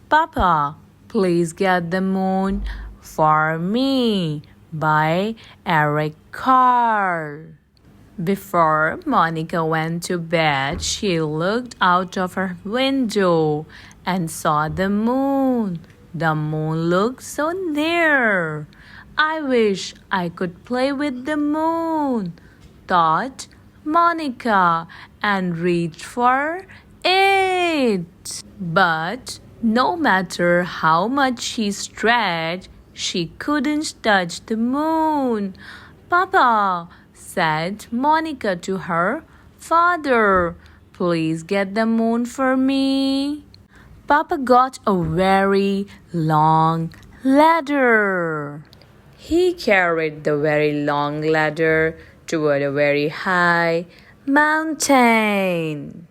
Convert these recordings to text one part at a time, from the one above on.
Papa, please get the moon for me by Eric Carr. Before Monica went to bed, she looked out of her window and saw the moon. The moon looked so near. I wish I could play with the moon, thought Monica, and reached for it. But no matter how much she stretched, she couldn't touch the moon. Papa, said Monica to her father, please get the moon for me. Papa got a very long ladder. He carried the very long ladder toward a very high mountain.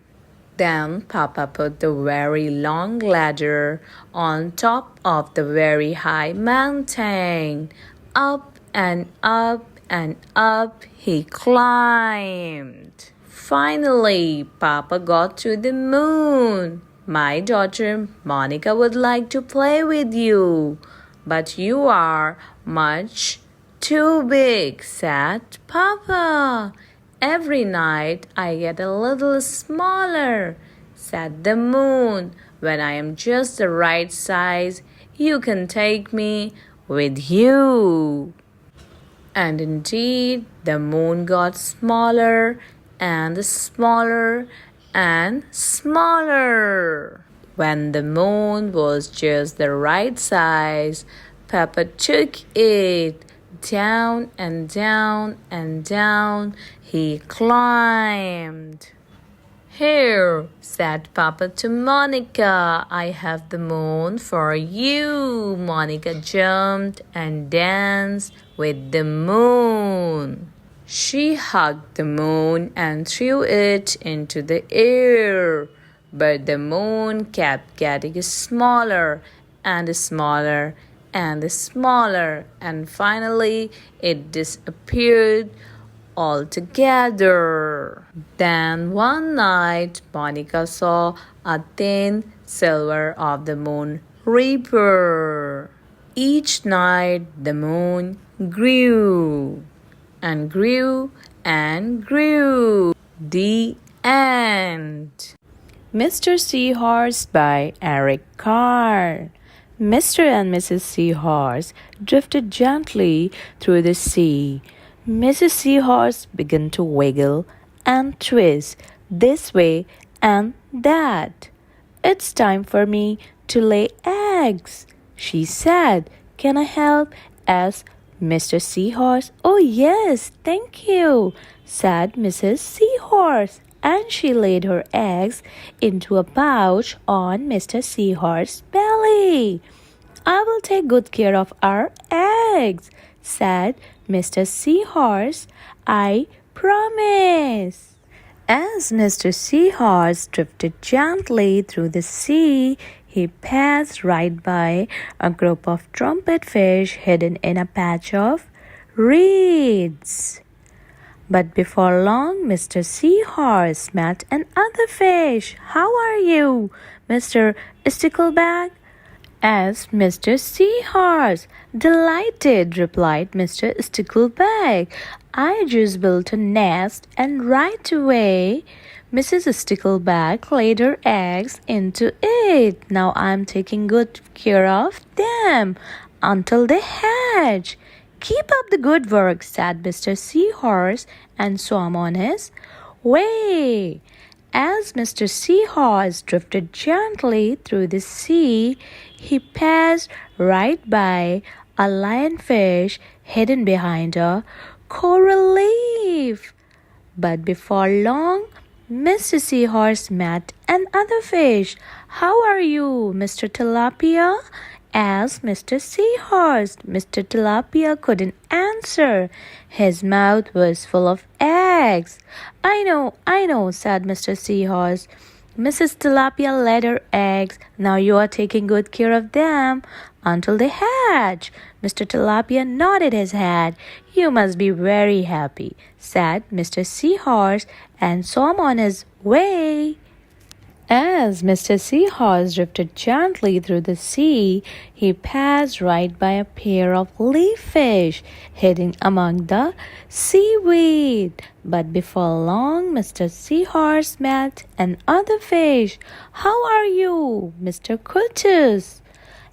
Then Papa put the very long ladder on top of the very high mountain. Up and up and up he climbed. Finally, Papa got to the moon. My daughter Monica would like to play with you, but you are much too big, said Papa. Every night I get a little smaller, said the moon. When I am just the right size, you can take me with you. And indeed, the moon got smaller and smaller and smaller. When the moon was just the right size, Papa took it down and down and down. He climbed. Here, said Papa to Monica, I have the moon for you. Monica jumped and danced with the moon. She hugged the moon and threw it into the air. But the moon kept getting smaller and smaller and smaller, and finally it disappeared altogether. Then one night, Monica saw a thin silver of the moon reaper. Each night the moon grew and grew and grew. The end. Mr. Seahorse by Eric Carr. Mr. and Mrs. Seahorse drifted gently through the sea. Mrs. Seahorse began to wiggle and twist this way and that. It's time for me to lay eggs, she said. Can I help? asked Mr. Seahorse. Oh, yes, thank you, said Mrs. Seahorse. And she laid her eggs into a pouch on Mr. Seahorse's belly. I will take good care of our eggs, said Mr. Seahorse. I promise. As Mr. Seahorse drifted gently through the sea, he passed right by a group of trumpet fish hidden in a patch of reeds. But before long, Mr. Seahorse met another fish. How are you, Mr. Stickleback? asked Mr. Seahorse. Delighted, replied Mr. Stickleback. I just built a nest and right away Mrs. Stickleback laid her eggs into it. Now I'm taking good care of them until they hatch. Keep up the good work, said Mr. Seahorse and swam on his way. As Mr. Seahorse drifted gently through the sea, he passed right by a lionfish hidden behind a coral reef. But before long, Mr. Seahorse met another fish. How are you, Mr. Tilapia? asked Mr. Seahorse. Mr. Tilapia couldn't answer. His mouth was full of eggs. I know, said Mr. Seahorse. Mrs. Tilapia laid her eggs. Now you are taking good care of them until they hatch. Mr. Tilapia nodded his head. You must be very happy, said Mr. Seahorse, and swam on his way. As Mr. Seahorse drifted gently through the sea, he passed right by a pair of leaf fish hidden among the seaweed. But before long, Mr. Seahorse met another fish. How are you, Mr. Curtis?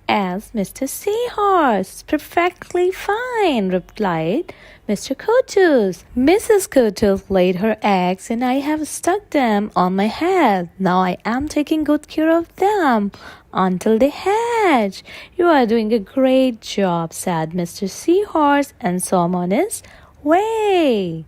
As Mr. Seahorse. Perfectly fine, replied Mr. Curtis. Mrs. Curtis laid her eggs and I have stuck them on my head. Now I am taking good care of them until they hatch. You are doing a great job, said Mr. Seahorse and so on his way.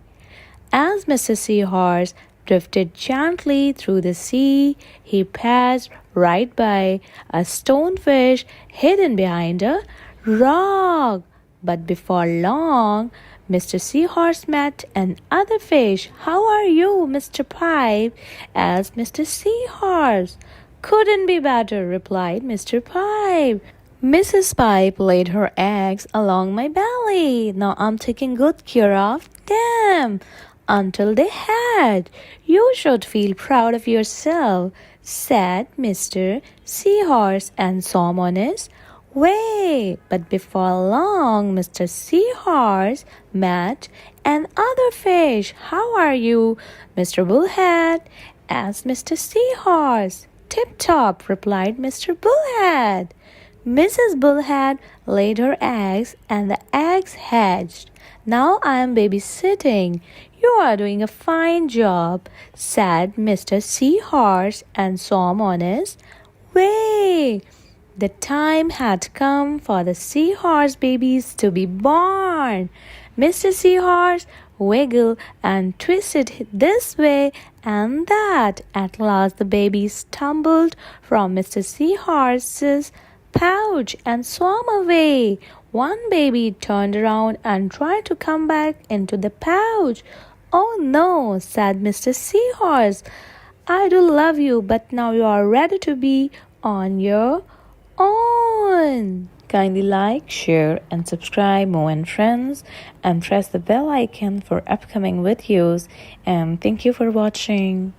As Mr. Seahorse drifted gently through the sea, he passed right by a stonefish hidden behind a rock. But before long, Mr. Seahorse met another fish. How are you, Mr. Pipe? asked Mr. Seahorse. Couldn't be better, replied Mr. Pipe. Mrs. Pipe laid her eggs along my belly. Now I'm taking good care of them until they hatch. You should feel proud of yourself, said Mr. Seahorse and swam on his way. But before long, Mr. Seahorse met another fish. How are you, Mr. Bullhead? asked Mr. Seahorse. Tip-top, replied Mr. Bullhead. Mrs. Bullhead laid her eggs and the eggs hatched. Now I am babysitting. You are doing a fine job, said Mr. Seahorse and swam on his way. The time had come for the seahorse babies to be born. Mr. Seahorse wiggled and twisted this way and that. At last the babies tumbled from Mr. Seahorse's pouch and swam away. One baby turned around and tried to come back into the pouch. Oh no, said Mr. Seahorse. I do love you, but now you are ready to be on your own. Kindly like, share, and subscribe, Mo and friends, and press the bell icon for upcoming videos. And thank you for watching.